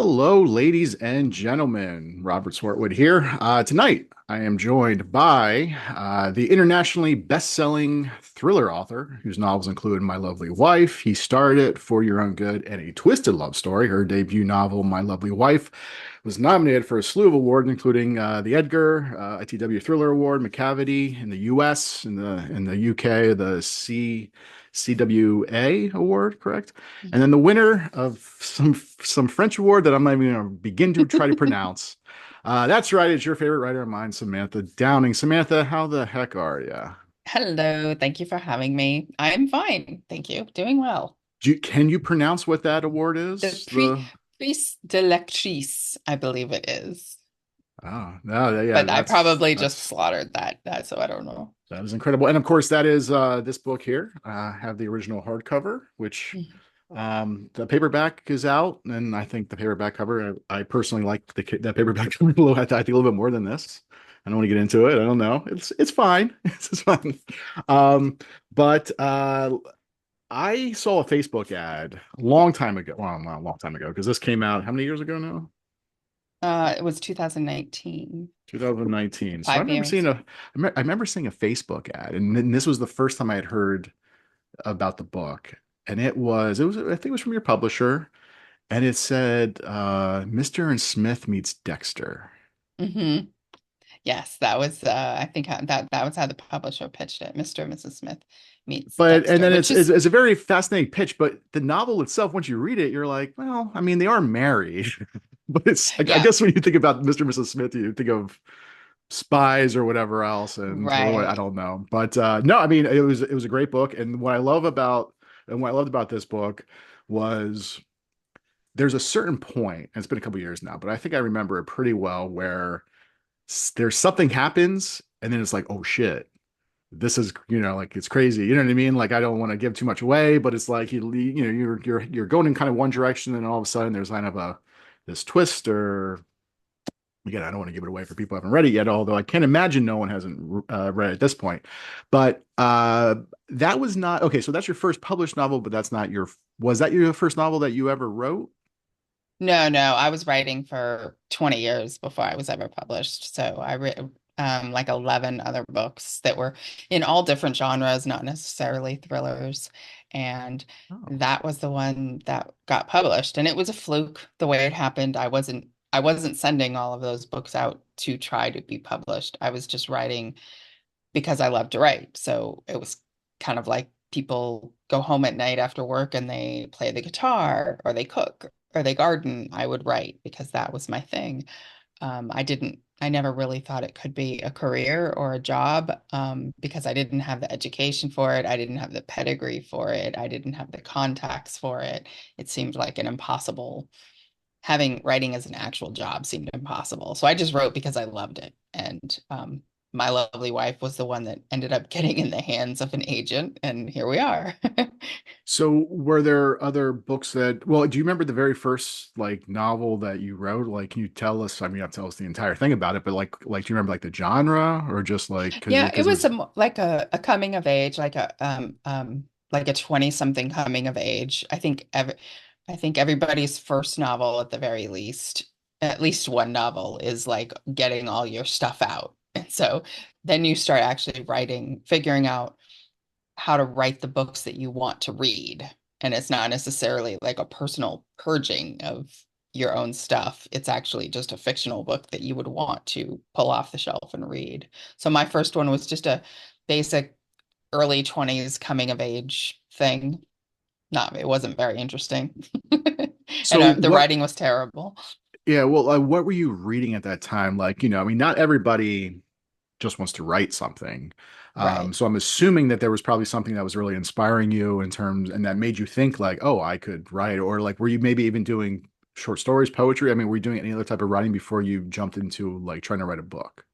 Hello, ladies and gentlemen. Robert Swartwood here. Tonight, I am joined by the internationally best-selling thriller author, whose novels include My Lovely Wife, He Started It, For Your Own Good, and A Twisted Love Story. Her debut novel, My Lovely Wife, was nominated for a slew of awards, including the Edgar, ITW Thriller Award, Macavity in the U.S., in the UK, the CWA Award, correct? And then the winner of some French award that I'm not even going to begin to try to pronounce. That's right, it's your favorite writer of mine, Samantha Downing. Samantha, how the heck are you? Hello, thank you for having me. I'm fine, thank you. Doing well. Can you pronounce what that award The is? Prix de Lectrices, I believe it is. Oh no, yeah, But I that's probably just that's slaughtered that, so I don't know. that is incredible. And of course, that is this book here. I have the original hardcover, which the paperback is out, and I think the paperback cover. I personally like that paperback cover a little. I think a little bit more than this. I don't want to get into it. I don't know. It's fine. It's fine. Um, but I saw a Facebook ad a long time ago. Well, not a long time ago because this came out how many years ago now? It was 2019, 2019. So I five remember seeing years. I remember seeing a Facebook ad, and then this was the first time I had heard about the book, and it was I think it was from your publisher. And it said, Mr. and Smith meets Dexter. hmm Yes, that was I think that was how the publisher pitched it. Mr. and Mrs. Smith meets And Dexter, then which it's, it's is it's a very fascinating pitch, but the novel itself, once you read it, you're like, well, I mean, they are married, but I yeah, guess when you think about Mr. and Mrs. Smith, you think of spies or whatever else, and or I right. don't know, but no, I mean, it was a great book, and what I loved about this book was there's a certain point, and it's been a couple years now, but I think I remember it pretty well where there's something happens and then it's like, oh shit, this is, like it's crazy, you know what I mean? Like I don't want to give too much away, but it's like you're going in kind of one direction, and all of a sudden there's kind of a this twist. Or again, I don't want to give it away for people who haven't read it yet, although I can't imagine no one hasn't read it at this point. But that was not okay. So that's your first published novel, but that's not your was that your first novel that you ever wrote? No, no, I was writing for 20 years before I was ever published. So I read like 11 other books that were in all different genres, not necessarily thrillers. And Oh. that was the one that got published. And it was a fluke the way it happened. I wasn't sending all of those books out to try to be published. I was just writing because I love to write. So it was kind of like people go home at night after work and they play the guitar or they cook or they garden. I would write because that was my thing. I never really thought it could be a career or a job because I didn't have the education for it. I didn't have the pedigree for it. I didn't have the contacts for it. It seemed like an impossible, having writing as an actual job seemed impossible. So I just wrote because I loved it. And My Lovely Wife was the one that ended up getting in the hands of an agent, and here we are. So were there other books well, do you remember the very first like novel that you wrote? Like, can you tell us, I mean, you have to tell us the entire thing about it, but like, do you remember like the genre or just like, Yeah, it because it was was, like a coming of age, like a 20 something coming of age. I think everybody's first novel at least one novel is like getting all your stuff out. And so then you start actually writing, figuring out how to write the books that you want to read. And it's not necessarily like a personal purging of your own stuff. It's actually just a fictional book that you would want to pull off the shelf and read. So my first one was just a basic early 20s coming of age thing. Not, it wasn't very interesting. And so the what, writing was terrible. yeah, well, what were you reading at that time? Like, I mean, not everybody just wants to write something. Right. So I'm assuming that there was probably something that was really inspiring you in terms, and that made you think like, oh, I could write, or like, were you maybe even doing short stories, poetry? I mean, were you doing any other type of writing before you jumped into like trying to write a book?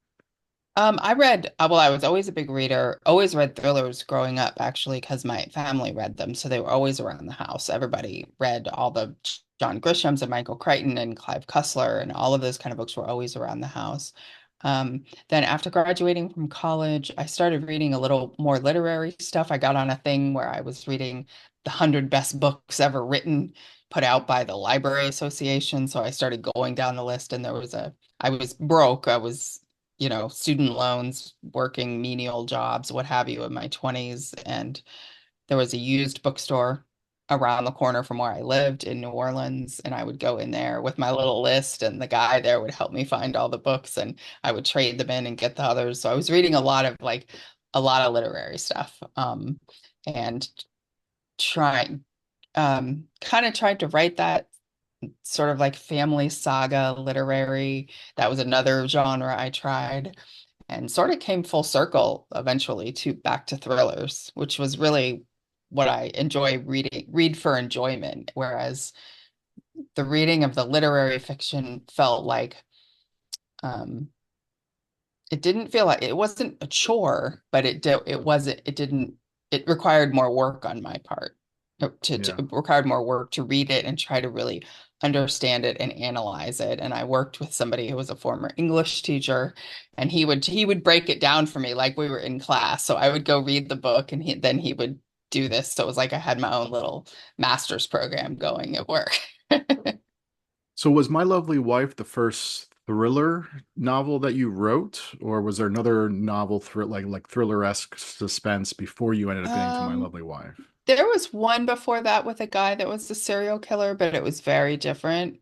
I read, well, I was always a big reader, always read thrillers growing up, actually, because my family read them. So they were always around the house. Everybody read all the John Grishams and Michael Crichton and Clive Cussler, and all of those kind of books were always around the house. Then after graduating from college, I started reading a little more literary stuff. I got on a thing where I was reading the 100 best books ever written, put out by the Library Association. So I started going down the list, and I was broke. I was, student loans, working menial jobs, what have you, in my 20s. And there was a used bookstore around the corner from where I lived in New Orleans, and I would go in there with my little list, and the guy there would help me find all the books, and I would trade them in and get the others. So I was reading a lot of literary stuff, and trying kind of tried to write that sort of like family saga literary. That was another genre I tried, and sort of came full circle eventually to back to thrillers, which was really what I enjoy read for enjoyment, whereas the reading of the literary fiction felt like um it didn't feel like it wasn't a chore, but it didn't it required more work on my part. Yeah. It required more work to read it and try to really understand it and analyze it. And I worked with somebody who was a former English teacher, and he would break it down for me like we were in class. So I would go read the book, and then he would do this. So it was like I had my own little master's program going at work. So was My Lovely Wife the first thriller novel that you wrote, or was there another novel like thriller-esque suspense before you ended up getting to My Um, Lovely Wife? There was one before that with a guy that was a serial killer, but it was very different.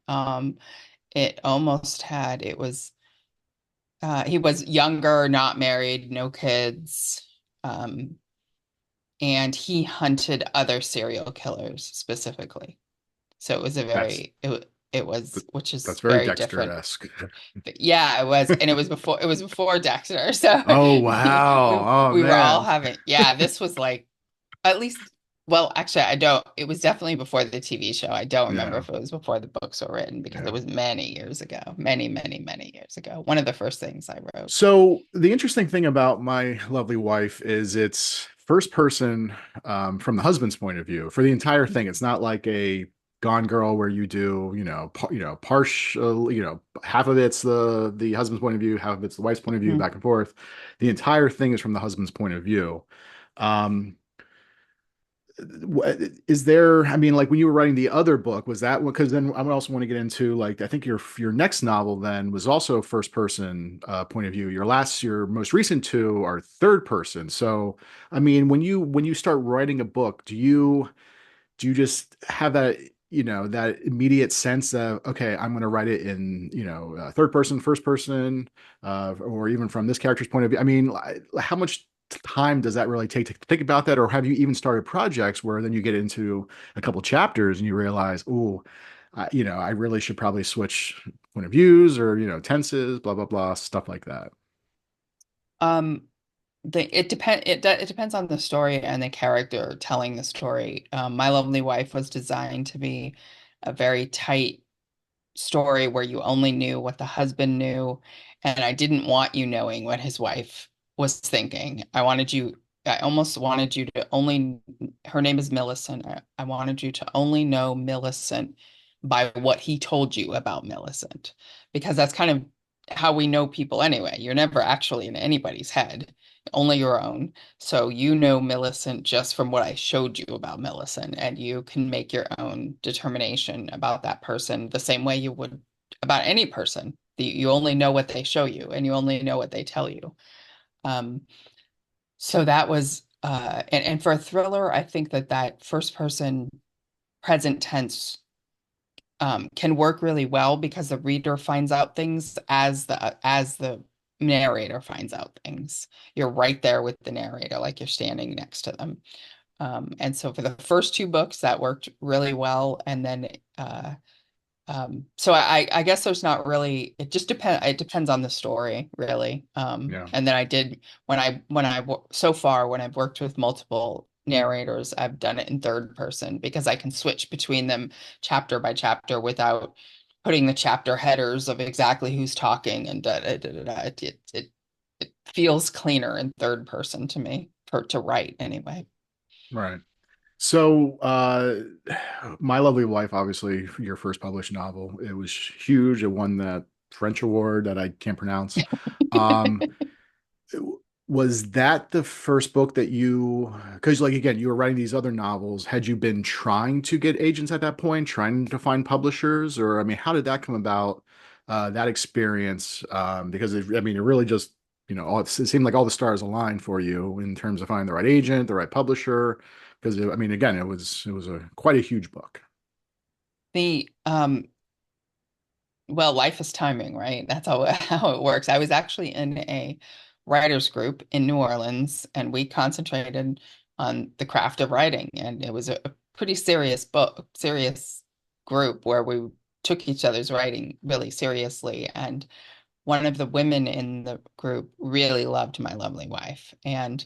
It almost had, it was, he was younger, not married, no kids, um, and he hunted other serial killers specifically. So it was That's it was, which is that's very very different. Dexter-esque. But yeah, it was, and it was before Dexter. So Oh wow. Oh we were all man. having, yeah, this was like, at least, well, actually, I don't. It was definitely before the TV show. I don't remember Yeah. if it was before the books were written because it Yeah. was many years ago, many, many, many years ago. One of the first things I wrote. So the interesting thing about My Lovely Wife is it's first person from the husband's point of view for the entire thing. It's not like a Gone Girl where you do, partial, half of it's the husband's point of view, half of it's the wife's point of view, Mhm. back and forth. The entire thing is from the husband's point of view. Um, is there, I mean, like when you were writing the other book, was that because then I would also want to get into like I think your next novel then was also first person point of view. Your most recent two are third person. So I mean, when you start writing a book, do you just have that, that immediate sense of, okay, I'm going to write it in, third person, first person, or even from this character's point of view? I mean, how much time does that really take to think about that? Or have you even started projects where then you get into a couple chapters and you realize, oh, I really should probably switch point of views or, tenses, blah, blah, blah, stuff like that. Um, it depends on the story and the character telling the story. My Lovely Wife was designed to be a very tight story where you only knew what the husband knew, and I didn't want you knowing what his wife was thinking. I almost wanted you to only, her name is Millicent. I wanted you to only know Millicent by what he told you about Millicent, because that's kind of how we know people anyway. You're never actually in anybody's head, only your own. So you know Millicent just from what I showed you about Millicent, and you can make your own determination about that person the same way you would about any person. You only know what they show you, and you only know what they tell you. Um, so that was, and for a thriller, I think that first person present tense can work really well because the reader finds out things as the narrator finds out things. You're right there with the narrator, like you're standing next to them. And so for the first two books, that worked really well. And then so I guess there's not really, it depends on the story, really. Yeah. And then I did so far when I've worked with multiple narrators, I've done it in third person because I can switch between them chapter by chapter without putting the chapter headers of exactly who's talking and da, da, da, da, da. It feels cleaner in third person to me to write anyway. Right. So, My Lovely Wife, obviously, your first published novel, it was huge. It won that French award that I can't pronounce. Um, Was that the first book that you, because like again, you were writing these other novels. Had you been trying to get agents at that point, trying to find publishers, or I mean, how did that come about? That experience, because I mean, it really just, it seemed like all the stars aligned for you in terms of finding the right agent, the right publisher. Because I mean, again, it was a quite a huge book. The Well, life is timing, right? That's how how it works. I was actually in a writers group in New Orleans, and we concentrated on the craft of writing. And it was a pretty serious book, serious group where we took each other's writing really seriously. And one of the women in the group really loved My Lovely Wife, and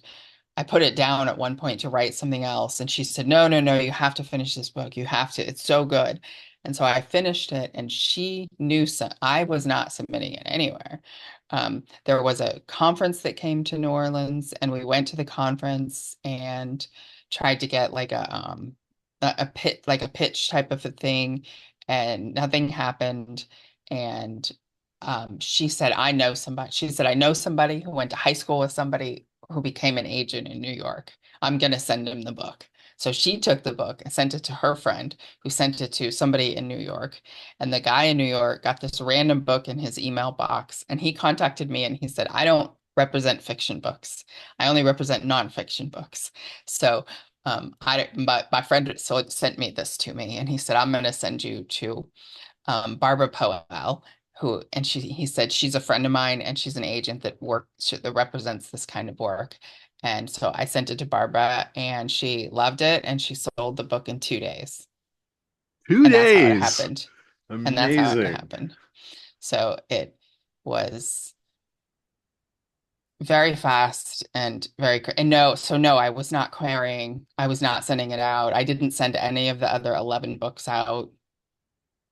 I put it down at one point to write something else. And she said, no, no, no, you have to finish this book. You have to. It's so good. And so I finished it, and she knew I was not submitting it anywhere. There was a conference that came to New Orleans, and we went to the conference and tried to get like a pit, like a pitch type of a thing, and nothing happened. And she said, I know somebody. She said, I know somebody who went to high school with somebody who became an agent in New York. I'm going to send him the book. So she took the book and sent it to her friend, who sent it to somebody in New York. And the guy in New York got this random book in his email box. And he contacted me and he said, I don't represent fiction books. I only represent nonfiction books. So my friend sent me this to me, and he said, I'm going to send you to Barbara Powell, who, and he said she's a friend of mine and she's an agent that represents this kind of work. And so I sent it to Barbara, and she loved it, and she sold the book in 2 days. Two And that's how it days. happened. And that's how it Amazing. happened. So it was very fast and and no, so no, I was not querying. I was not sending it out. I didn't send any of the other 11 books out.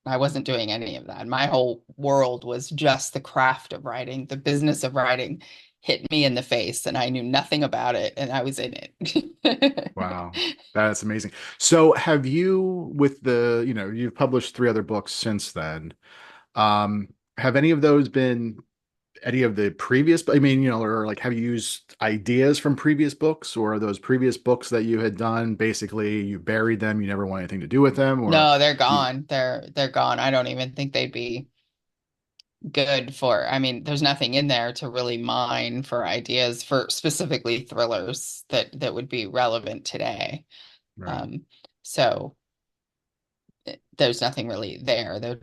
I wasn't doing any of that. My whole world was just the craft of writing. The business of writing hit me in the face, and I knew nothing about it, and I was in it. Wow. That's amazing. So have you, with you've published three other books since then. Have any of those been any of the previous, I mean, or like have you used ideas from previous books, or are those previous books that you had done, basically you buried them, you never want anything to do with them, or No, they're you, gone. They're gone. I don't even think they'd be good for, I mean, there's nothing in there to really mine for ideas for specifically thrillers that would be relevant today. right. Um, so there's nothing really there. They're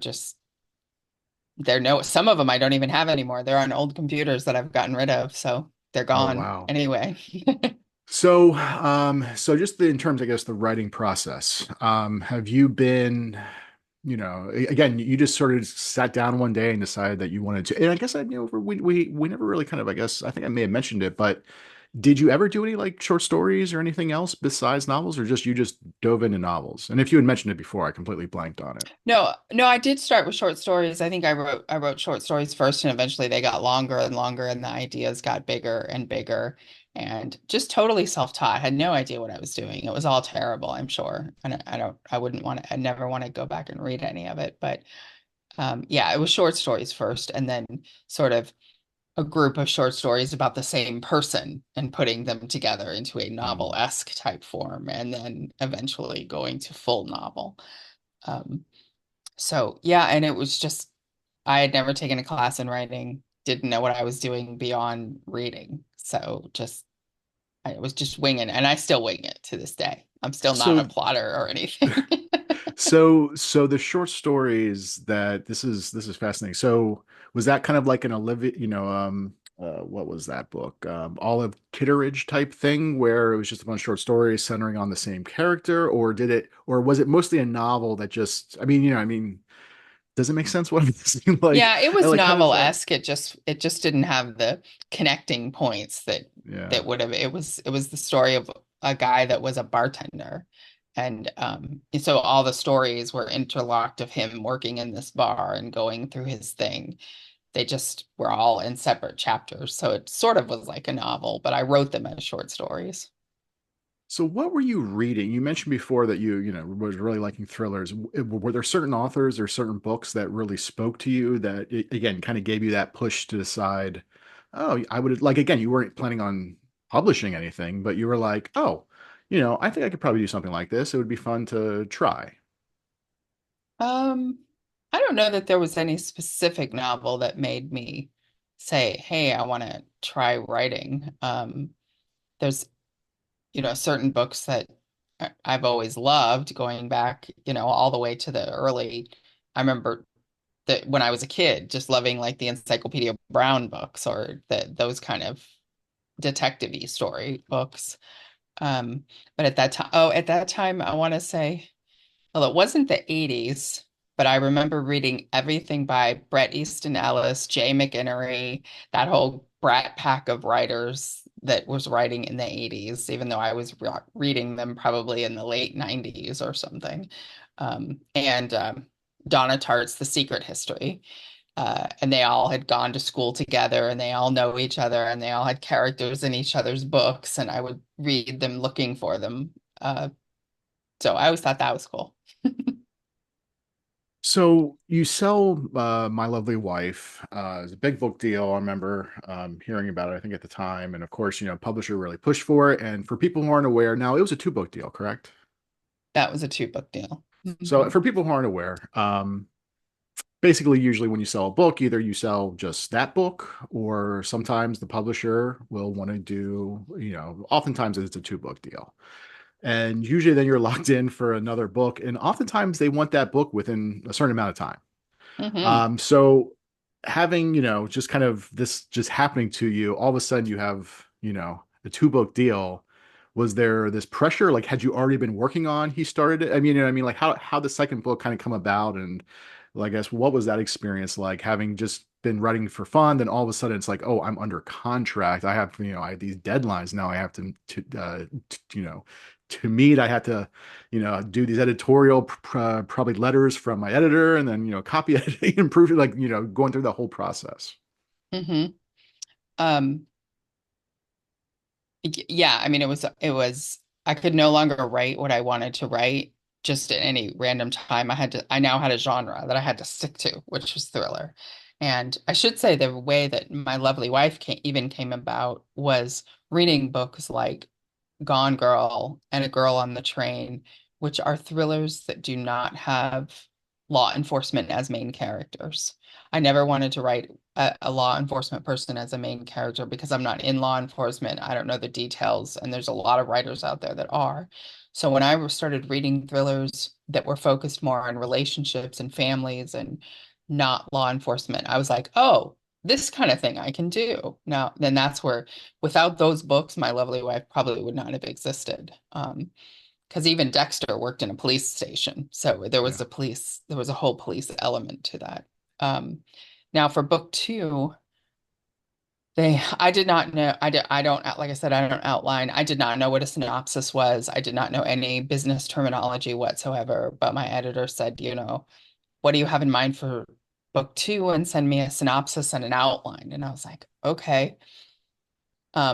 no, some of them I don't even have anymore. They're on old computers that I've gotten rid of, so they're Oh, gone wow. anyway. So just in terms, I guess, the writing process, have you been, again, you just sort of sat down one day and decided that you wanted to, and I guess we never really kind of, I guess, I think I may have mentioned it, but did you ever do any like short stories or anything else besides novels, or just you just dove into novels? And if you had mentioned it before, I completely blanked on it. No, no, I did start with short stories. I think I wrote short stories first, and eventually they got longer and longer, and the ideas got bigger and bigger, and just totally self-taught. I had no idea what I was doing. It was all terrible, I'm sure. And I wouldn't want to, I never want to go back and read any of it. But yeah, it was short stories first, and then sort of a group of short stories about the same person and putting them together into a Mm. novel-esque type form, and then eventually going to full novel. Um, so yeah, and it was just, I had never taken a class in writing, didn't know what I was doing beyond reading. So just I was just winging, and I still wing it to this day. I'm still not a So plotter or anything. so the short stories that this is fascinating. So was that kind of like an Olivia, what was that book? Olive Kitteridge type thing where it was just a bunch of short stories centering on the same character, or was it mostly a novel that just, I mean, does it make sense what I'm saying? Yeah, it And was like how does that, novel-esque. It just didn't have the connecting points that yeah. would have, it was the story of a guy that was a bartender. And so all the stories were interlocked of him working in this bar and going through his thing. They just were all in separate chapters. So it sort of was like a novel, but I wrote them as short stories. So what were you reading? You mentioned before that was really liking thrillers. Were there certain authors or certain books that really spoke to you that again kind of gave you that push to decide, Oh, I would like again, you weren't planning on publishing anything, but you were like, oh, I think I could probably do something like this. It would be fun to try. Um, I don't know that there was any specific novel that made me say, "Hey, I want to try writing." There's, certain books that I've always loved going back, all the way to the early. I remember that when I was a kid, just loving like the Encyclopedia Brown books or those kind of detective-y story books. Um, but at that time, I want to say. Well, it wasn't the 80s, but I remember reading everything by Bret Easton Ellis, Jay McInerney, that whole brat pack of writers that was writing in the 80s, even though I was reading them probably in the late 90s or something. And Donna Tartt's The Secret History. And they all had gone to school together and they all know each other and they all had characters in each other's books, and I would read them looking for them. So I always thought that was cool. So you sell My Lovely Wife. It's a big book deal. I remember hearing about it, I think at the time. And of course, publisher really pushed for it. And for people who aren't aware, now it was a two-book deal, correct? That was a two-book deal. So Mhm. for people who aren't aware, basically, usually when you sell a book, either you sell just that book, or sometimes the publisher will want to do, oftentimes it's a two-book deal. And usually then you're locked in for another book. And oftentimes they want that book within a certain amount of time. Mhm. So having, just kind of this just happening to you, all of a sudden you have, a two-book deal. Was there this pressure? Like, had you already been working on he started it? I mean, like how the second book kind of come about, and well, I guess what was that experience like having just been writing for fun, then all of a sudden it's like, oh, I'm under contract. I have, I have these deadlines now. I have to meet. I had to do these editorial probably letters from my editor, and then copy editing and proofing, like going through the whole process. Mhm. Um, yeah, I mean it was I could no longer write what I wanted to write just at any random time. I now had a genre that I had to stick to, which was thriller. And I should say the way that My Lovely Wife came about was reading books like Gone Girl and A Girl on the Train, which are thrillers that do not have law enforcement as main characters. I never wanted to write a law enforcement person as a main character because I'm not in law enforcement. I don't know the details, and there's a lot of writers out there that are. So when I started reading thrillers that were focused more on relationships and families and not law enforcement, I was like, oh, this kind of thing I can do. Now, then that's where without those books, My Lovely Wife probably would not have existed. Because even Dexter worked in a police station, so Yeah. there was a whole police element to that. Um, Now for book two, I did not know, I don't, like I said, I don't outline. I did not know what a synopsis was. I did not know any business terminology whatsoever. But my editor said, what do you have in mind for book two? And send me a synopsis and an outline. And I was like, okay.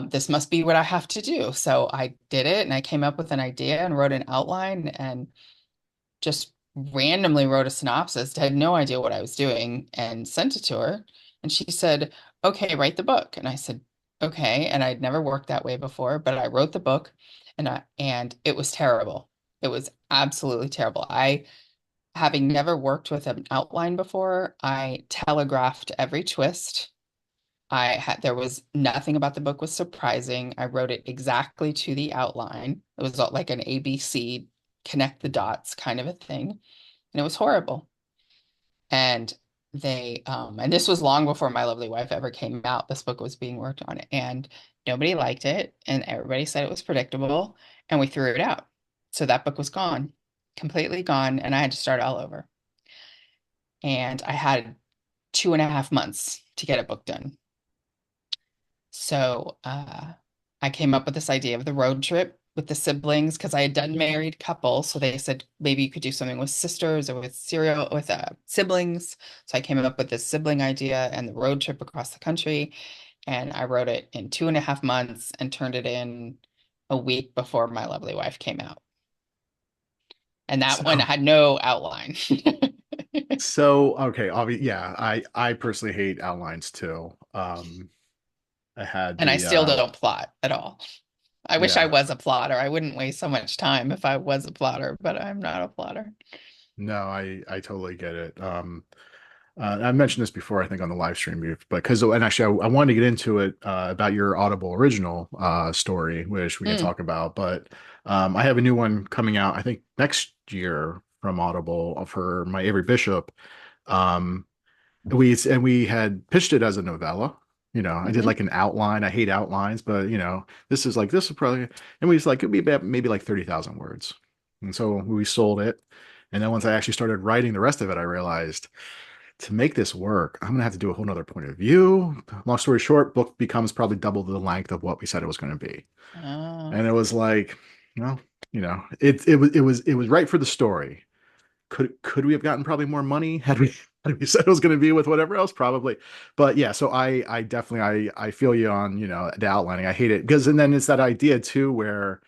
This must be what I have to do. So I did it and I came up with an idea and wrote an outline and just randomly wrote a synopsis, had no idea what I was doing, and sent it to her. And she said, okay, write the book. And I said, okay. And I'd never worked that way before, but I wrote the book and it was terrible. It was absolutely terrible. Having never worked with an outline before, I telegraphed every twist. There was nothing about the book was surprising. I wrote it exactly to the outline. It was like an ABC, connect the dots kind of a thing. And it was horrible. And and this was long before My Lovely Wife ever came out. This book was being worked on and nobody liked it. And everybody said it was predictable. And we threw it out. So that book was gone, completely gone. And I had to start all over. And I had 2.5 months to get a book done. So I came up with this idea of the road trip with the siblings because I had done married couples. So they said maybe you could do something with sisters or with siblings. So I came up with this sibling idea and the road trip across the country. And I wrote it in 2.5 months and turned it in a week before My Lovely Wife came out. And that one So had no outline. so okay, obviously, yeah, I personally hate outlines too. I had And I the still don't plot at all. I wish I yeah. was a plotter. I wouldn't waste so much time if I was a plotter, but I'm not a plotter. No, I totally get it. I mentioned this before, I think, on the live stream, but because and actually, I wanted to get into it about your Audible original story, which we can Mm, talk about. But I have a new one coming out, I think, next year from Audible for my Avery Bishop. Um, we had pitched it as a novella. I did hmm. like an outline. I hate outlines, but this is probably, and we just like it'd be about maybe like 30,000 words. And so we sold it. And then once I actually started writing the rest of it, I realized to make this work, I'm gonna have to do a whole nother point of view. Long story short, book becomes probably double the length of what we said it was going to be. Oh, And it was like, well, it was right for the story. Could we have gotten probably more money had we said it was going to be with whatever else? Probably. But yeah, so I definitely I feel you on, the outlining. I hate it because and then it's that idea too where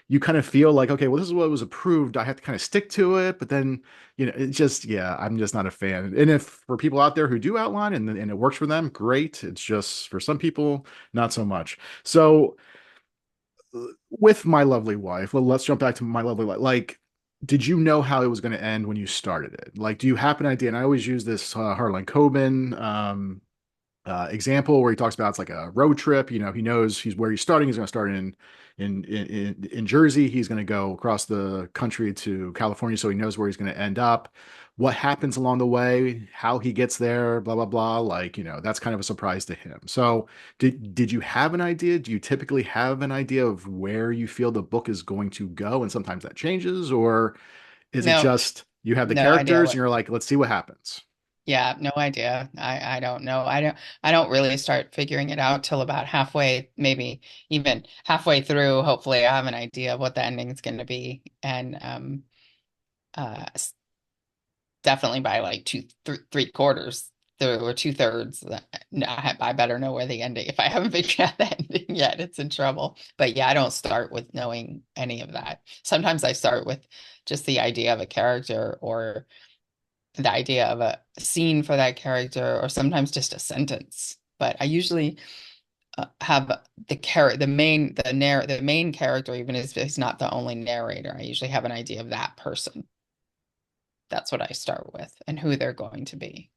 you kind of feel like, okay, well, this is what was approved. I have to kind of stick to it. But then, it just, yeah, I'm just not a fan. And if for people out there who do outline and it works for them, great. It's just for some people, not so much. So with my lovely wife, well, let's jump back to my lovely wife. Like, did you know how it was going to end when you started it? Like, do you have an idea? And I always use this Harlan Coben example where he talks about it's like a road trip. He knows he's where he's starting. He's going to start in Jersey. He's going to go across the country to California, so he knows where he's going to end up. What happens along the way, how he gets there, blah blah blah. Like that's kind of a surprise to him. So did you have an idea? Do you typically have an idea of where you feel the book is going to go, and sometimes that changes, or is it no, just you have the no idea characters and what. you're like, let's see what happens? Yeah, no idea. I don't know. I don't really start figuring it out till about halfway, maybe even halfway through. Hopefully, I have an idea of what the ending is going to be, and definitely by like three quarters through or two-thirds, I better know where the ending. If I haven't figured out the ending yet, it's in trouble. But yeah, I don't start with knowing any of that. Sometimes I start with just the idea of a character or the idea of a scene for that character, or sometimes just a sentence. But I usually have the main character, even if he's not the only narrator. I usually have an idea of that person. That's what I start with and who they're going to be.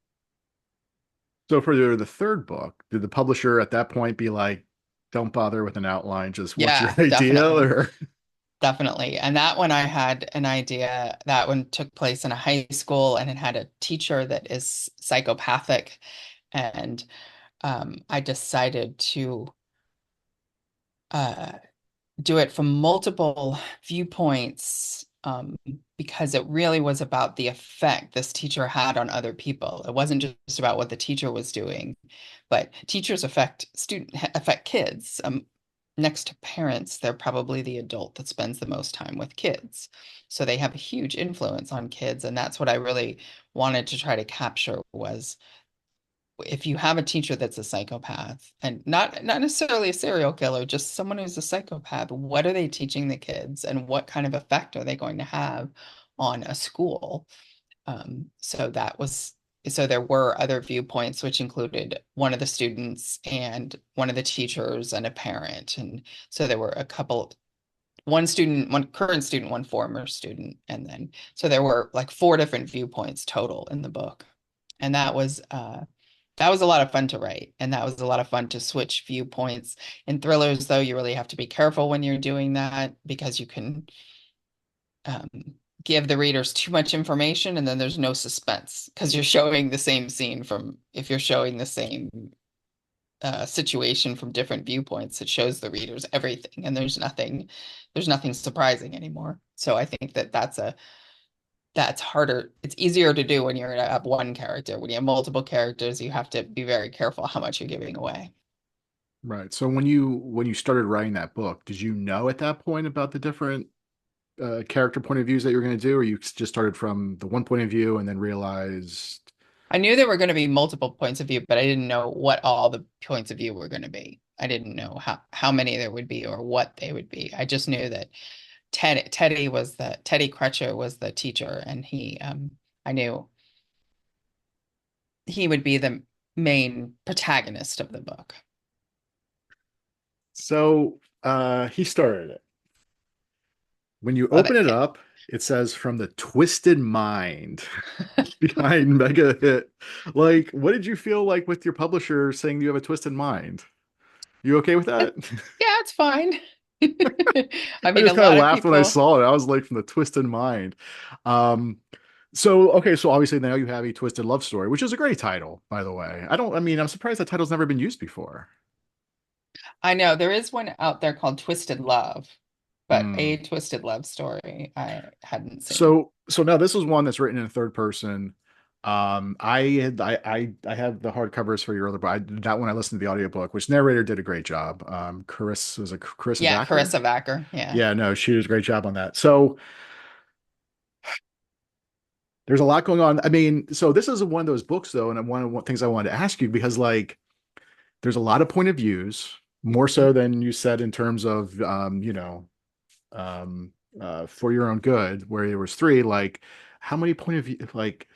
So for the third book, did the publisher at that point be like, don't bother with an outline, just what's your Yeah, idea? definitely. Or Definitely. And that one I had an idea. That one took place in a high school and it had a teacher that is psychopathic. And I decided to uh, do it from multiple viewpoints, because it really was about the effect this teacher had on other people. It wasn't just about what the teacher was doing, but teachers affect kids. Next to parents, they're probably the adult that spends the most time with kids. So they have a huge influence on kids, and that's what I really wanted to try to capture was if you have a teacher that's a psychopath and not necessarily a serial killer, just someone who's a psychopath, what are they teaching the kids and what kind of effect are they going to have on a school? So that was so there were other viewpoints, which included one of the students and one of the teachers and a parent. And so there were a couple, one student, one current student, one former student, and then so there were like four different viewpoints total in the book. And that was a lot of fun to write, and that was a lot of fun to switch viewpoints. In thrillers, though, you really have to be careful when you're doing that because you can um, give the readers too much information, and then there's no suspense because you're showing the same scene from if you're showing the same situation from different viewpoints, it shows the readers everything, and there's nothing surprising anymore. So I think that's harder. It's easier to do when you have one character. When you have multiple characters, you have to be very careful how much you're giving away. right. So when you started writing that book, did you know at that point about the different character point of views that you were going to do, or you just started from the one point of view and then realized, I knew there were going to be multiple points of view, but I didn't know what all the points of view were going to be. I didn't know how many there would be or what they would be. I just knew that Teddy Crutcher was the teacher, and I knew he would be the main protagonist of the book. So he started it. When you Well, open it up, it says from the twisted mind behind Mega Hit. Like, what did you feel like with your publisher saying you have a twisted mind? You okay with that? yeah, it's fine. I I mean, a just kind of lot of laughed when I people. saw it. I was like, from the twisted mind. Um, so okay, so obviously now you have a twisted love story, which is a great title, by the way. I mean, I'm surprised that title's never been used before. I know there is one out there called Twisted Love, but a Hmm. twisted love story I hadn't seen. So now this is one that's written in third person. I have the hardcovers for your other, but that one I listened to the audiobook, which narrator did a great job. Carissa Yeah, Vacker? Carissa Vacker. Yeah. Yeah, no, she did a great job on that. So there's a lot going on. I mean, so this is one of those books though, and one of the things I wanted to ask you because like there's a lot of point of views, more so Mhm. than you said in terms of um for your own good, where there was three, like how many point of view like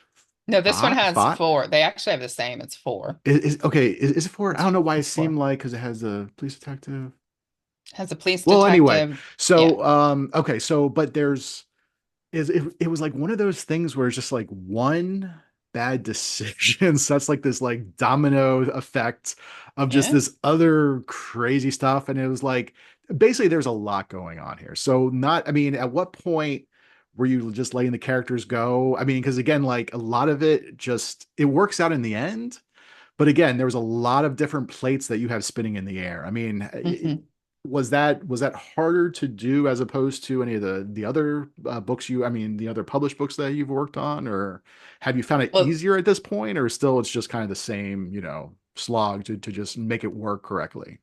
No, this one five has five four. They actually have the same. It's four. okay, is it four? I don't know why it It's seemed four. like because it has a police detective. Has a police Well, anyway, detective. Yeah. so okay, so but there's is it was like one of those things where it's just like one bad decision sets like this like domino effect of just Yeah. this other crazy stuff. And it was like basically there's a lot going on here. So not, I mean, at what point were you just letting the characters go? I mean, because again, like a lot of it just it works out in the end. But again, there was a lot of different plates that you have spinning in the air. I mean, Hmm. was that harder to do as opposed to any of the other books I mean, the other published books that you've worked on, or have you found it Well, easier at this point, or still it's just kind of the same, slog to just make it work correctly?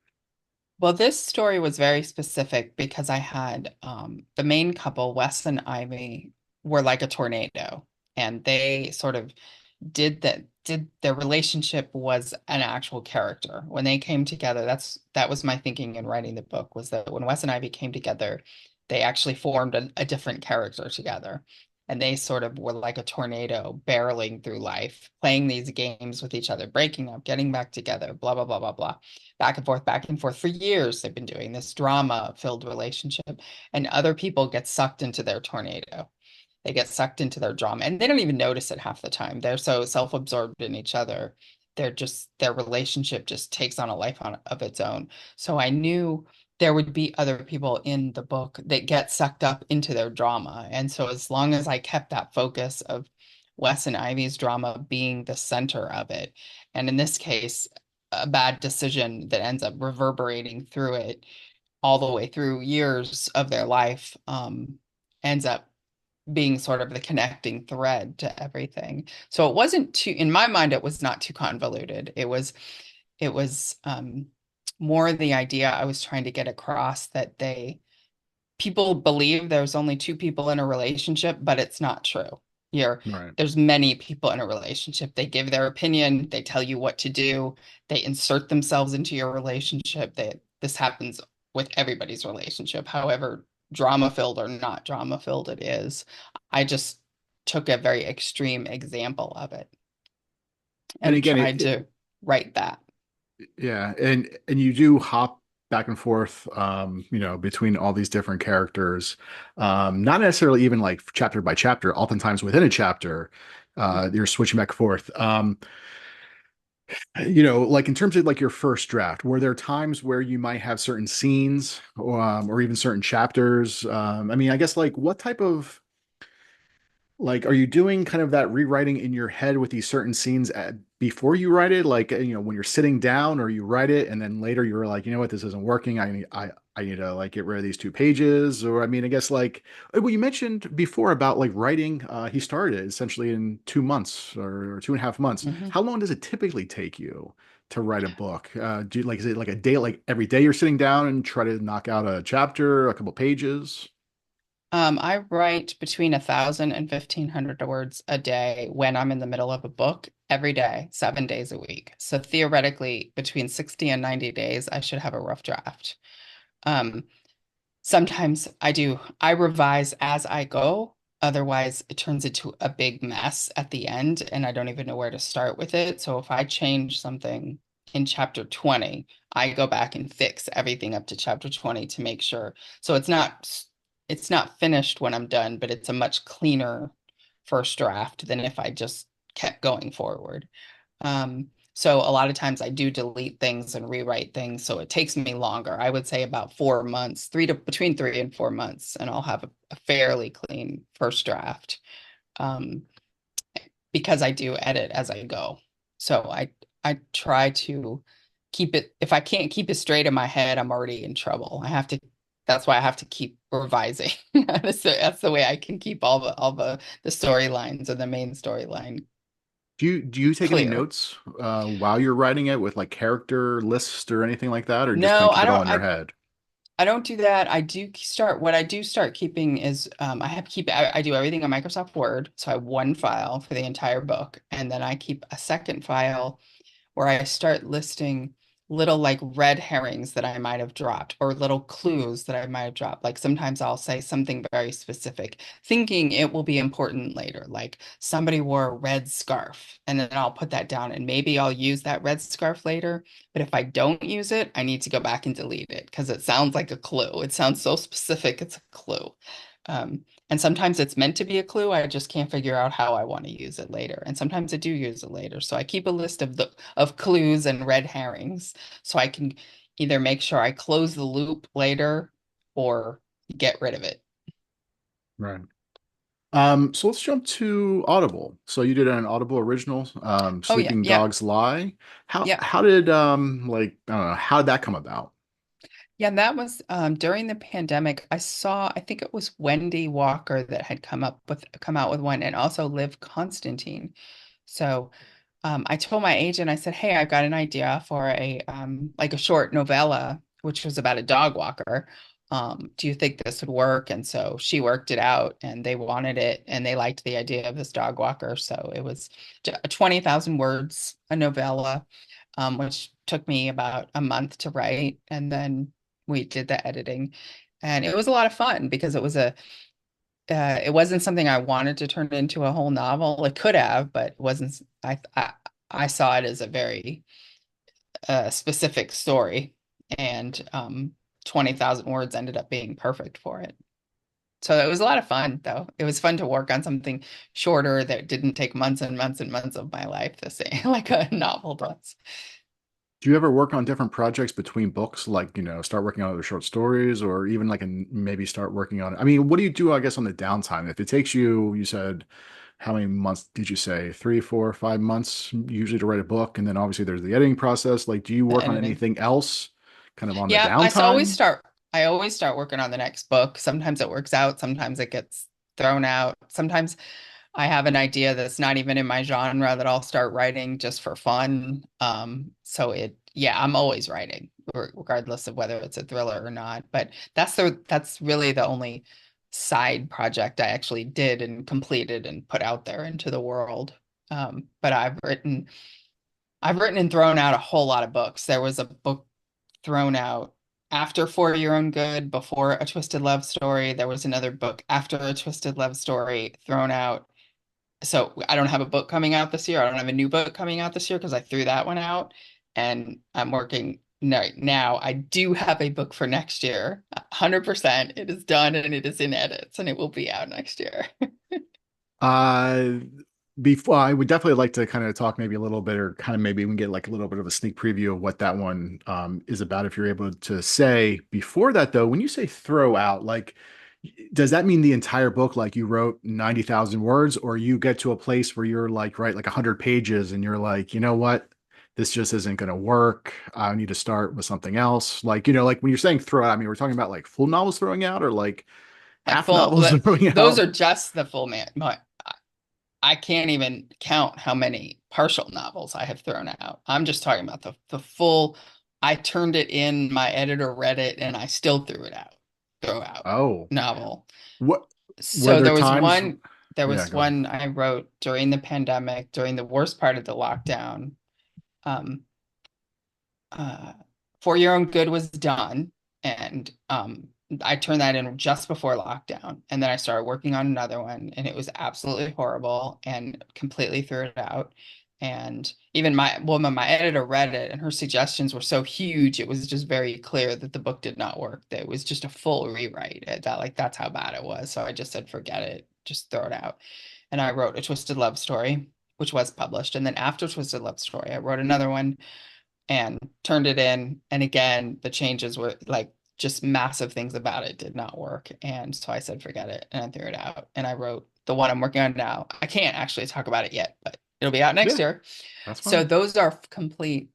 well, this story was very specific because I had the main couple, Wes and Ivy, were like a tornado, and they sort of did their relationship was an actual character when they came together. That was my thinking in writing the book, was that when Wes and Ivy came together, they actually formed a different character together, and they sort of were like a tornado barreling through life, playing these games with each other, breaking up, getting back together, blah blah blah blah blah, back and forth for years. They've been doing this drama filled relationship, and other people get sucked into their tornado. They get sucked into their drama and they don't even notice it half the time. They're so self-absorbed in each other. Their relationship just takes on a life of its own. So I knew there would be other people in the book that get sucked up into their drama. And so as long as I kept that focus of Wes and Ivy's drama being the center of it, and in this case, a bad decision that ends up reverberating through it all the way through years of their life, ends up being sort of the connecting thread to everything. So it wasn't too, in my mind, it was not too convoluted. It was more the idea I was trying to get across, that people believe there's only two people in a relationship, but it's not true. You're, Right. there's many people in a relationship. They give their opinion, they tell you what to do, they insert themselves into your relationship. This happens with everybody's relationship, however drama filled or not drama filled it is. I just took a very extreme example of it And and again, tried to write that. yeah, and you do hop back and forth, between all these different characters, not necessarily even like chapter by chapter. Oftentimes within a chapter, you're switching back and forth. Like in terms of like your first draft, were there times where you might have certain scenes, or even certain chapters? I mean, I guess like what type of like, are you doing kind of that rewriting in your head with these certain scenes before you write it? Like, when you're sitting down, or you write it and then later you're like, you know what, this isn't working. I need to like get rid of these 2 pages. Or I mean, I guess like, well, you mentioned before about like writing. He started it essentially in 2 months or 2.5 months. Mhm. How long does it typically take you to write a book? Is it like a day, like every day you're sitting down and try to knock out a chapter, a couple pages? I write between 1,000 and 1,500 words a day when I'm in the middle of a book every day, 7 days a week. So theoretically, between 60 and 90 days, I should have a rough draft. Um, Sometimes I revise as I go. Otherwise, it turns into a big mess at the end, and I don't even know where to start with it. So if I change something in chapter 20, I go back and fix everything up to chapter 20 to make sure. So it's not finished when I'm done, but it's a much cleaner first draft than if I just kept going forward. So a lot of times I do delete things and rewrite things, so it takes me longer. I would say about 4 months, between 3 and 4 months, and I'll have a fairly clean first draft. Um, because I do edit as I go. So I try to keep it, if I can't keep it straight in my head, I'm already in trouble. That's why I have to keep revising. That's the way I can keep all the storylines or the main storyline Do you take any clear. notes while you're writing it with like character lists or anything like that, or just kind No, of keep I it all don't in your head? I don't do that. What I do start keeping is I do everything on Microsoft Word. So I have one file for the entire book, and then I keep a second file where I start listing little like red herrings that I might have dropped or little clues that I might have dropped. Like sometimes I'll say something very specific, thinking it will be important later, like somebody wore a red scarf, and then I'll put that down and maybe I'll use that red scarf later. But if I don't use it, I need to go back and delete it because it sounds like a clue. It sounds so specific, it's a clue. And sometimes it's meant to be a clue. I just can't figure out how I want to use it later. And sometimes I do use it later. So I keep a list of clues and red herrings so I can either make sure I close the loop later or get rid of it. Right. So let's jump to Audible. So you did an Audible original, Oh yeah, Sleeping yeah, Dogs Lie. How yeah. how did like I don't know, how did that come about? Yeah, that was during the pandemic. I think it was Wendy Walker that had come out with one, and also Liv Constantine. So I told my agent, I said, "Hey, I've got an idea for a like a short novella, which was about a dog walker. Do you think this would work?" And so she worked it out, and they wanted it, and they liked the idea of this dog walker. So it was 20,000 words, a novella, which took me about a month to write, and then we did the editing, and it was a lot of fun because it wasn't something I wanted to turn into a whole novel. It could have, but it wasn't. I saw it as a very specific story, and 20,000 words ended up being perfect for it. So it was a lot of fun, though. It was fun to work on something shorter that didn't take months and months and months of my life the same like a novel does. Do you ever work on different projects between books, like, start working on other short stories or even like maybe start working on, I mean, what do you do, I guess, on the downtime? If it takes you, you said, how many months did you say? 3, 4, 5 months usually to write a book. And then obviously there's the editing process. Like, do you The work on editing. anything else kind of on the Yeah, downtime? I always start working on the next book. Sometimes it works out, sometimes it gets thrown out. Sometimes I have an idea that's not even in my genre that I'll start writing just for fun. Yeah, I'm always writing, regardless of whether it's a thriller or not. But that's really the only side project I actually did and completed and put out there into the world. But I've written and thrown out a whole lot of books. There was a book thrown out after For Your Own Good, before A Twisted Love Story. There was another book after A Twisted Love Story thrown out. So I don't have a book coming out this year. I don't have a new book coming out this year because I threw that one out. And I'm working right now. I do have a book for next year. 100%. It is done and it is in edits and it will be out next year. Uh, Before I would definitely like to kind of talk maybe a little bit, or kind of maybe we can get like a little bit of a sneak preview of what that one is about, if you're able to say. Before that, though, when you say throw out, like, does that mean the entire book, like you wrote 90,000 words, or you get to a place where you're like, write like 100 pages and you're like, you know what? This just isn't going to work. I need to start with something else. Like, like when you're saying throw out, I mean, we're talking about like full novels throwing out or like Like half novels but throwing those out. are just the full man. I can't even count how many partial novels I have thrown out. I'm just talking about the full. I turned it in, my editor read it, and I still throw out Oh, novel. what were So there there was times? one, there Yeah, was go ahead. one I wrote during the pandemic, during the worst part of the lockdown. Um, uh, For Your Own Good was done, and I turned that in just before lockdown, and then I started working on another one, and it was absolutely horrible and completely threw it out. And even my editor read it, and her suggestions were so huge, it was just very clear that the book did not work. That it was just a full rewrite. That's how bad it was. So I just said, forget it, just throw it out. And I wrote A Twisted Love Story, which was published. And then after Twisted Love Story, I wrote another one and turned it in. And again, the changes were like just massive things about it did not work. And so I said, forget it. And I threw it out. And I wrote the one I'm working on now. I can't actually talk about it yet, but it'll be out next Yeah, year. that's So fine. those are complete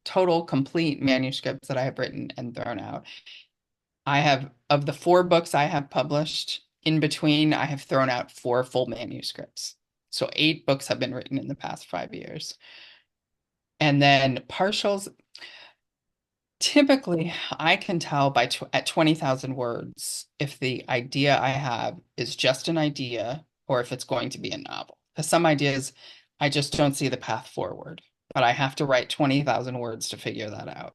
manuscripts that I have written and thrown out. I have, of the four books I have published, in between, I have thrown out four full manuscripts. So eight books have been written in the past 5 years. And then partials, typically, I can tell at 20,000 words if the idea I have is just an idea or if it's going to be a novel. Because some ideas, I just don't see the path forward, but I have to write 20,000 words to figure that out.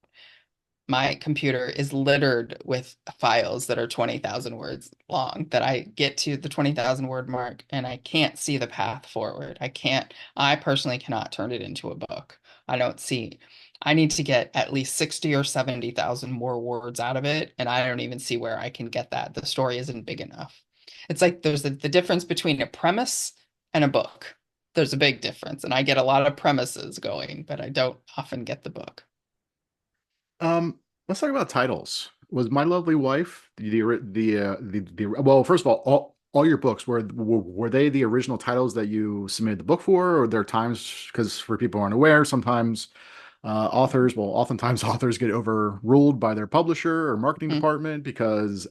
My computer is littered with files that are 20,000 words long that I get to the 20,000 word mark and I can't see the path forward. I personally cannot turn it into a book. I don't see, I need to get at least 60 or 70,000 more words out of it. And I don't even see where I can get that. The story isn't big enough. It's like there's the difference between a premise and a book. There's a big difference. And I get a lot of premises going, but I don't often get the book. Let's talk about titles. Was My Lovely Wife well, first of all your books were they the original titles that you submitted the book for, or there are times because for people who aren't aware, sometimes oftentimes authors get overruled by their publisher or marketing Mhm. department because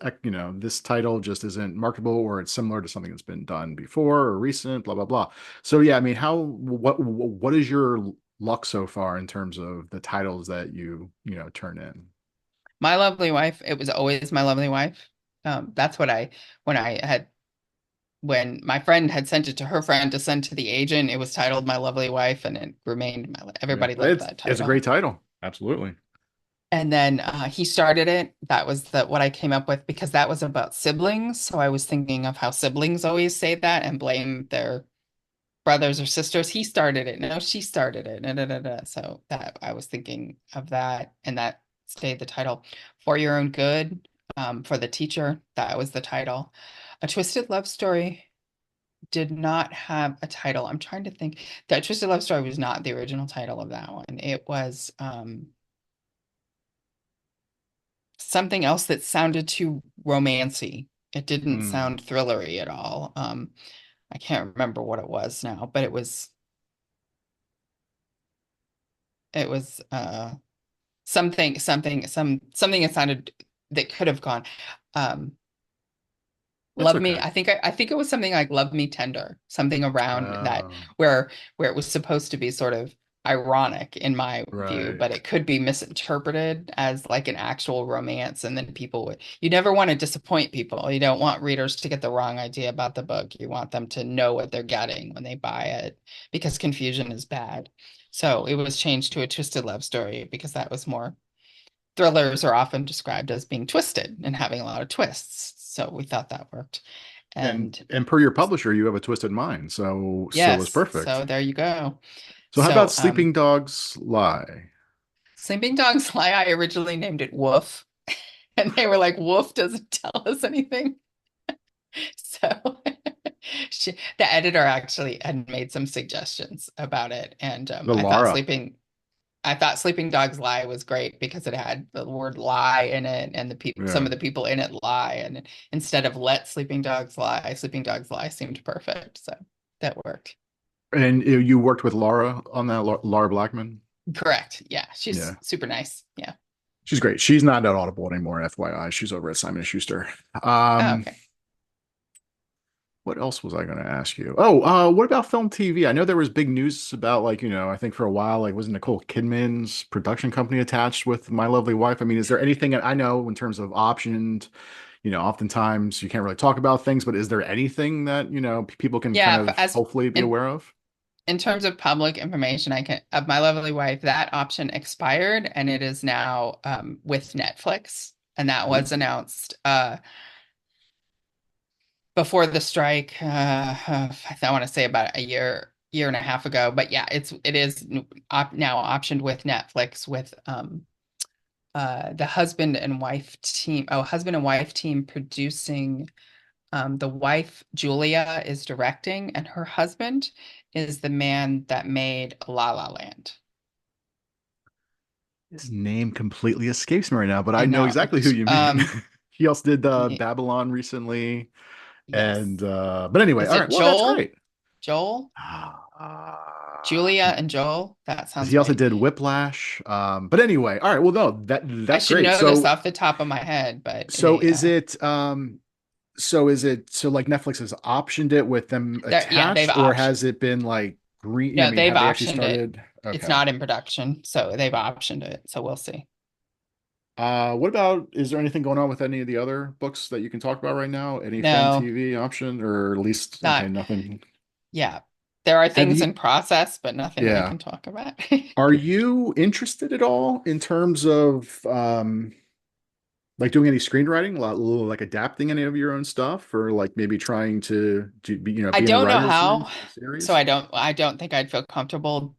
this title just isn't marketable or it's similar to something that's been done before or recent, blah blah blah. So yeah, I mean, what is your luck so far in terms of the titles that you turn in? My Lovely Wife, it was always My Lovely Wife. That's what when I had, when my friend had sent it to her friend to send to the agent, it was titled My Lovely Wife and it remained Yeah, everybody loved that it's a great title. title. Absolutely. And then he started it. That was what I came up with because that was about siblings. So I was thinking of how siblings always say that and blame their brothers or sisters. He started it. No, she started it. Da, da, da, da. So that I was thinking of that, and that stayed the title. For Your Own Good, for the teacher, that was the title. A Twisted Love Story did not have a title. I'm trying to think. That Twisted Love Story was not the original title of that one. It was something else that sounded too romancy. It didn't Hmm. sound thrillery at all. I can't remember what it was now, but it was something that sounded that could have gone. Um, That's Love Me. okay. I think it was something like Love Me Tender, something around that Uh, where it was supposed to be sort of ironic in my view, right. but it could be misinterpreted as like an actual romance, and then you never want to disappoint people. You don't want readers to get the wrong idea about the book. You want them to know what they're getting when they buy it because confusion is bad. So it was changed to A Twisted Love Story because that was more. Thrillers are often described as being twisted and having a lot of twists. So we thought that worked. And And and per your publisher, you have a twisted mind, so it's yes, perfect. so there you go. So how about So Sleeping Dogs Lie? Sleeping Dogs Lie, I originally named it Woof. And they were like, Woof doesn't tell us anything. So the editor actually had made some suggestions about it. And The Lara. I thought Sleeping Dogs Lie was great because it had the word lie in it and some Yeah. of the people in it lie. And instead of Let Sleeping Dogs Lie seemed perfect. So that worked. And you worked with Laura on that, Laura Blackman? Correct. Yeah. She's Yeah. super nice. Yeah. She's great. She's not at Audible anymore, FYI. She's over at Simon and Schuster. Oh, Um, okay. what else was I going to ask you? Oh, what about film TV? I know there was big news about I think for a while, like wasn't Nicole Kidman's production company attached with My Lovely Wife? I mean, is there anything I know in terms of optioned, oftentimes you can't really talk about things, but is there anything that, people can kind Yeah. of As hopefully be in, aware of? in terms of public information, I can, of My Lovely Wife, that option expired and it is now with Netflix. And that Ooh. was announced before the strike, I want to say about a year. year and a half ago. But yeah, it is now optioned with Netflix with the husband and wife team producing. The wife, Julia, is directing, and her husband is the man that made La La Land. His name completely escapes me right now, but I I know know. exactly who you mean. He also did Ye- Babylon recently, and yes. but anyway, Is all it right. Well, that's Joel? great. Joel? Uh, Julia and Joel? That sounds he also right. did Whiplash. But anyway, all right. Well, no, I that's should great. know this So off the top of my head, but so they is it so like Netflix has optioned it with them yeah, they've attached, or optioned. has it been like green? I No, mean, they've have they actually optioned it. started? It's Okay. not in production, so they've optioned it. So we'll see. What about, is there anything going on with any of the other books that you can talk about right now? Anything No, TV option, or at least, okay, not nothing. yeah. There are Have things you, in process, but nothing that I yeah. can talk about. Are you interested at all in terms of like doing any screenwriting, like adapting any of your own stuff, or like maybe trying to be, I be in a don't know writer's room how, for a so series? I don't think I'd feel comfortable,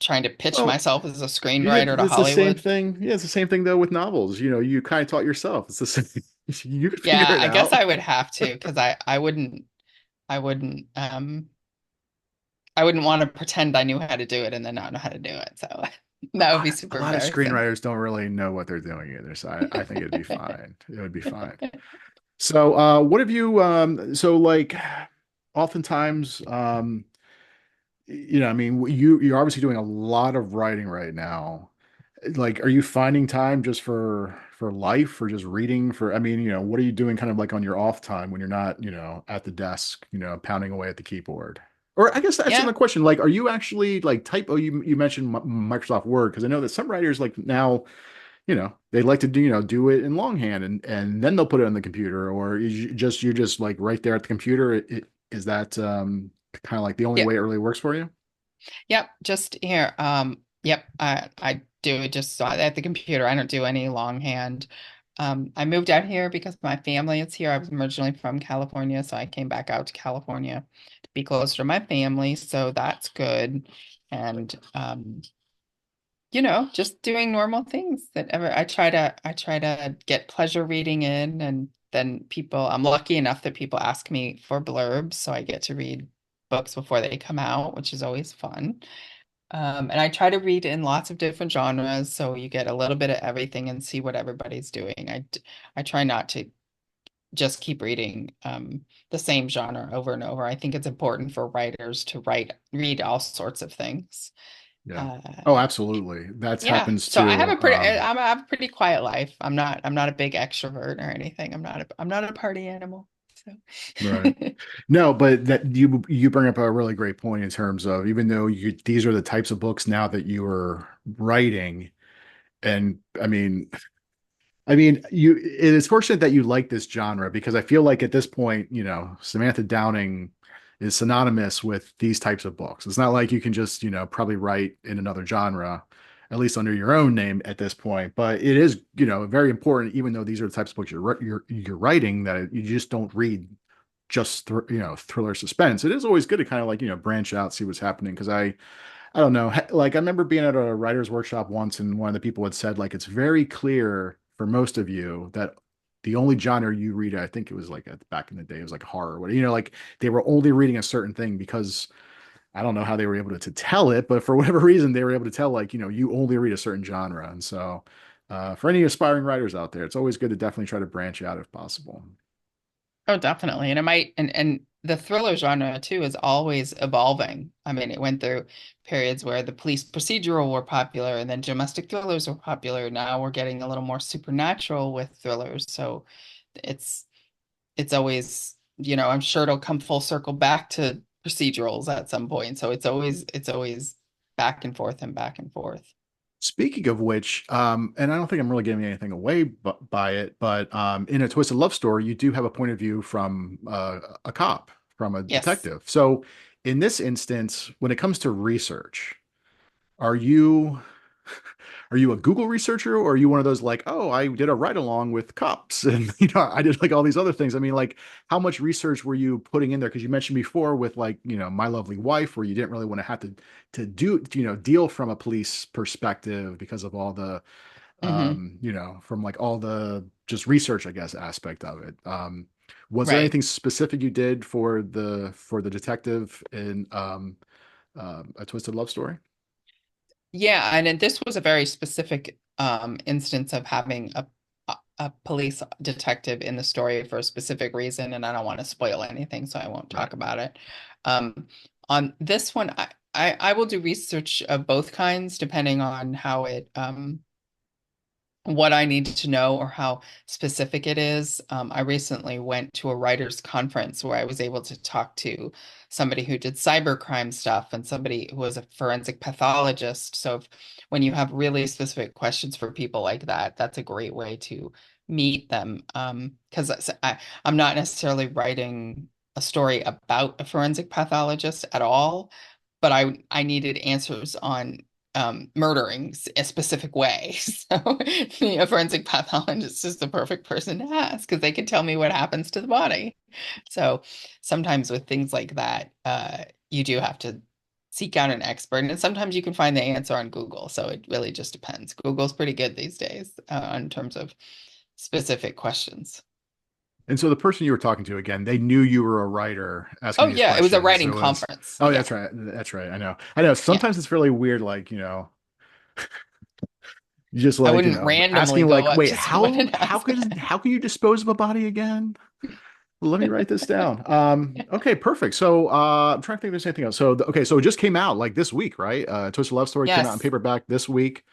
trying to pitch Well, myself as a yeah, screenwriter to it's the same Hollywood. thing. Yeah, it's the same thing though with novels. You kind of taught yourself. It's the same. You could figure Yeah, it I guess out. I would have to because I wouldn't I wouldn't want to pretend I knew how to do it and then not know how to do it. So that would be A super lot of embarrassing. screenwriters don't really know what they're doing either, so I think it'd be fine. It would be fine. So, what have you, so like, oftentimes, I mean, you're obviously doing a lot of writing right now. Like, are you finding time just for life, or just reading for, I mean, what are you doing kind of like on your off time when you're not, at the desk, pounding away at the keyboard? Or I guess that's Yeah. another question. Like, are you actually like type? Oh, you mentioned Microsoft Word, because I know that some writers like now, they like to do it in longhand, and then they'll put it on the computer, or you're just like right there at the computer. Is that kind of like the only Yep. way it really works for you? Yep. Just here. Yep. I do it just at the computer. I don't do any longhand. I moved out here because my family is here. I was originally from California, so I came back out to California to be closer to my family. So that's good. And just doing normal things that ever I try to get pleasure reading in, and then I'm lucky enough that people ask me for blurbs, so I get to read books before they come out, which is always fun. And I try to read in lots of different genres, so you get a little bit of everything and see what everybody's doing. I try not to just keep reading the same genre over and over. I think it's important for writers to read all sorts of things. Yeah. Uh, Oh, absolutely. That yeah. happens So I have too. a pretty I have a pretty quiet life. I'm not a big extrovert or anything. I'm not a party animal. So Right. No, but that you bring up a really great point in terms of, even though these are the types of books now that you are writing, and it is fortunate that you like this genre, because I feel like at this point, Samantha Downing is synonymous with these types of books. It's not like you can just, probably write in another genre, at least under your own name at this point. But it is, very important, even though these are the types of books you're writing, that you just don't read just thriller suspense. It is always good to kind of like, branch out, see what's happening. Because I don't know. Like, I remember being at a writer's workshop once, and one of the people had said, like, it's very clear for most of you that the only genre you read, I think it was like back in the day, it was like horror. Like they were only reading a certain thing, because I don't know how they were able to tell it, but for whatever reason, they were able to tell, like, you only read a certain genre. And so, for any aspiring writers out there, it's always good to definitely try to branch out if possible. oh, definitely. And it might and the thriller genre too is always evolving. I mean, it went through periods where the police procedural were popular and then domestic thrillers were popular. Now we're getting a little more supernatural with thrillers. So it's it's always, I'm sure it'll come full circle back to procedurals at some point. So it's always back and forth and back and forth. Speaking of which, and I don't think I'm really giving anything away by it, but in A Twisted Love Story, you do have a point of view from a cop, from a Yes. detective. So in this instance, when it comes to research, are you are you a Google researcher or are you one of those like, oh, I did a ride along with cops and I did like all these other things. I mean, like how much research were you putting in there? Because you mentioned before with like, My Lovely Wife, where you didn't really want to have to do, deal from a police perspective because of all the Hmm. from like all the just research, I guess, aspect of it. Was there Right. anything specific you did for the detective in A Twisted Love Story? Yeah, and then this was a very specific instance of having a police detective in the story for a specific reason, and I don't want to spoil anything, so I won't Right. talk about it. On this one, I will do research of both kinds depending on how it what I need to know or how specific it is. I recently went to a writers' conference where I was able to talk to somebody who did cybercrime stuff and somebody who was a forensic pathologist. So when you have really specific questions for people like that, that's a great way to meet them. Because I'm not necessarily writing a story about a forensic pathologist at all, but I needed answers on murdering a specific way. So a forensic pathologist is the perfect person to ask because they can tell me what happens to the body. So sometimes with things like that, you do have to seek out an expert, and sometimes you can find the answer on Google. So it really just depends. Google's pretty good these days in terms of specific questions. And so the person you were talking to again, they knew you were a writer Oh asking these yeah, it was a questions. writing So it was, conference. oh, Yeah, that's right. That's right. I know. I know. yeah. Sometimes it's really weird, like, you just I like, wouldn't randomly asking go like, up wait, to someone and ask that. how can you dispose of a body again? Let me write this down. Okay, perfect. So I'm trying to think if there's anything else. So okay, so it just came out like this week, right? Twisted Love Story came out in Yes, paperback this week.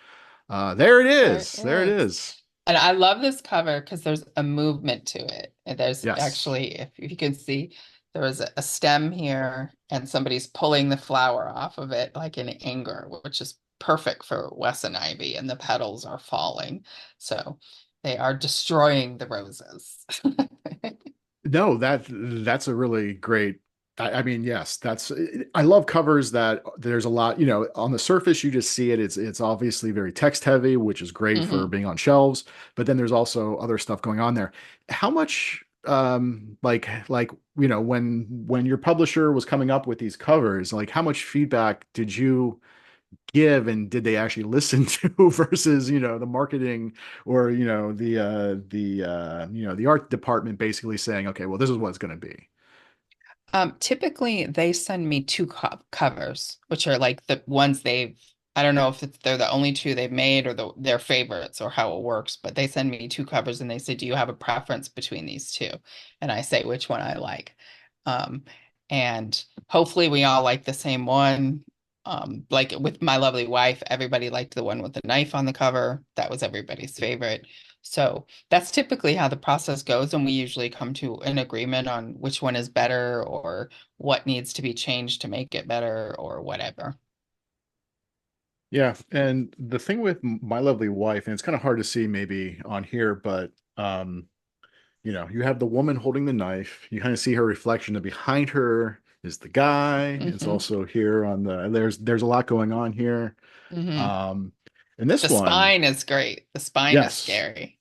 There it there it is. There it is. is. And I love this cover because there's a movement to it. And there's Yes. actually, if you can see, there is a stem here and somebody's pulling the flower off of it like in anger, which is perfect for Wes and Ivy, and the petals are falling. So they are destroying the roses. No, that's a really great. I mean, yes, that's. I love covers that there's a lot. On the surface, you just see it. It's obviously very text heavy, which is great for Hmm. being on shelves. But then there's also other stuff going on there. How much, when your publisher was coming up with these covers, like how much feedback did you give and did they actually listen to versus the marketing or the art department basically saying, okay, well, this is what it's going to be. Typically, they send me two covers, which are like the ones I don't know if they're the only two they've made or their favorites or how it works, but they send me two covers and they say, do you have a preference between these two? And I say which one I like. Um, and hopefully we all like the same one. Like with My Lovely Wife, everybody liked the one with the knife on the cover. That was everybody's favorite. So that's typically how the process goes, and we usually come to an agreement on which one is better or what needs to be changed to make it better or whatever. Yeah, and the thing with My Lovely Wife, and it's kind of hard to see maybe on here, but you have the woman holding the knife. You kind of see her reflection, and behind her is the guy. It's Hmm. also here on there's a lot going on here. Hmm. Um, and this The one, spine is great. The spine is yes. scary.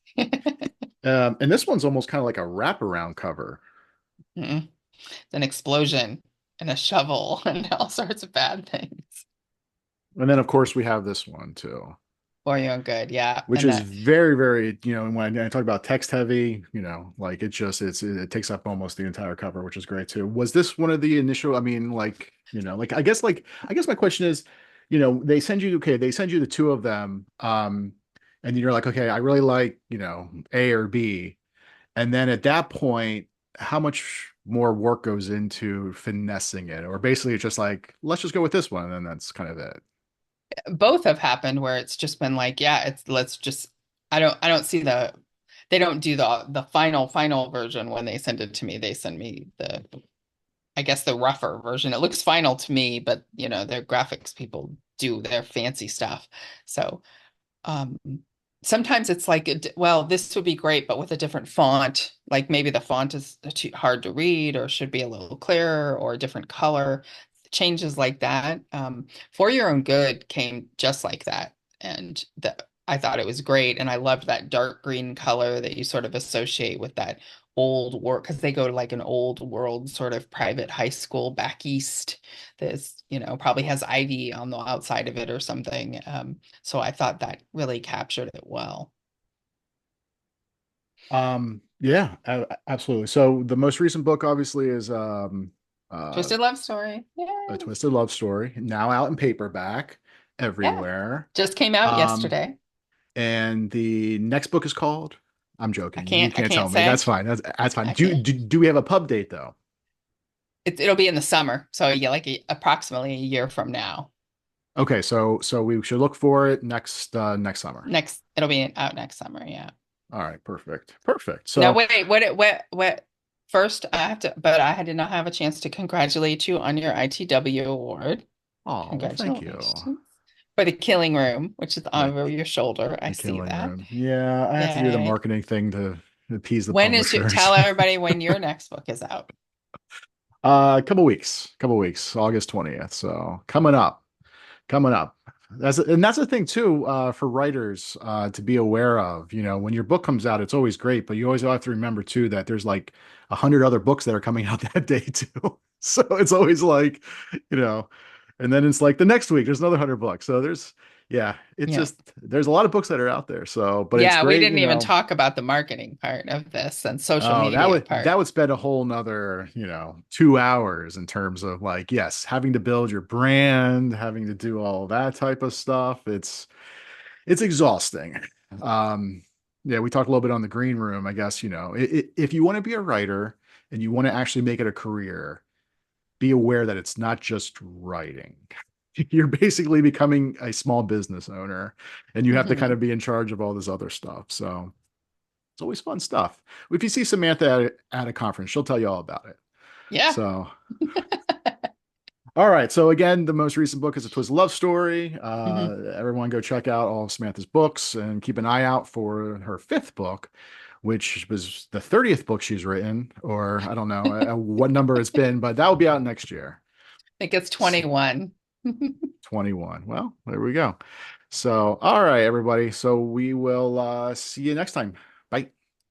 And this one's almost kind of like a wraparound cover. Mhm. An explosion and a shovel and all sorts of bad things. And then, of course, we have this one too, For your own good, yeah. which And is that very, very, when I talk about text heavy, like it takes up almost the entire cover, which is great too. Was this one of the initial, I mean, I guess my question is, they send you the two of them, and you're like, okay, I really like, A or B. And then at that point, how much more work goes into finessing it? Or basically it's just like, let's just go with this one, and then that's kind of it. both have happened where it's just been like, yeah, it's let's just I don't see they don't do the final version when they send it to me. They send me the I guess the rougher version. It looks final to me, but their graphics people do their fancy stuff. So um sometimes it's like well, this would be great, but with a different font. Like maybe the font is too hard to read or should be a little clearer or a different color. Changes like that. For Your Own Good came just like that. And I thought it was great. And I loved that dark green color that you sort of associate with that old work because they go to like an old world sort of private high school back east. This, probably has ivy on the outside of it or something. So I thought that really captured it well. Yeah, absolutely. So the most recent book obviously is uh Twisted Love Story. A Yay. Twisted Love Story, now out in paperback Yeah. everywhere. Just came out Um, yesterday. and the next book is called, I'm I joking. You can't I can't tell can't me. That's say. fine. That's fine. I Do, can't. do do we have a pub date though? It'll be in the summer. So yeah, like approximately a year from now. Okay, so we should look for it next summer. It'll be out next summer, yeah. All right, perfect. Perfect. Now, So, wait, what? First, I have to, but I did not have a chance to congratulate you on your ITW award. oh, well, thank you. Congratulations. For the Killing Room, which is The over your shoulder. I the see Killing that. Room. Yeah, I have to do the Yay. marketing thing to appease the publishers. Tell everybody when your next book is out. A couple weeks, August 20th. So coming up. That's the thing too, for writers, to be aware of. When your book comes out, it's always great, but you always have to remember too that there's like 100 other books that are coming out that day too. So it's always like, you know, and then it's like the next week there's another 100 books. So yeah, it's Yeah. just there's a lot of books that are out there. So, but it's Yeah, we great, didn't even talk about the marketing part of this and social Oh, media that part. would spend a whole nother, 2 hours in terms of like, yes, having to build your brand, having to do all that type of stuff. It's exhausting. Um, yeah, we talked a little bit on the green room, I guess, if you want to be a writer and you want to actually make it a career, be aware that it's not just writing. You're basically becoming a small business owner and you have to kind Hmm. of be in charge of all this other stuff. So it's always fun stuff. If you see Samantha at a conference, she'll tell you all about it. Yeah. So, all right. So again, the most recent book is A Twisted Love Story. Hmm. Everyone go check out all of Samantha's books and keep an eye out for her fifth book, which was the 30th book she's written, or I don't know what number it's been, but that will be out next year. I think it's S- 21. 21. Well, there we go. So, all right, everybody. So we will see you next time. Bye.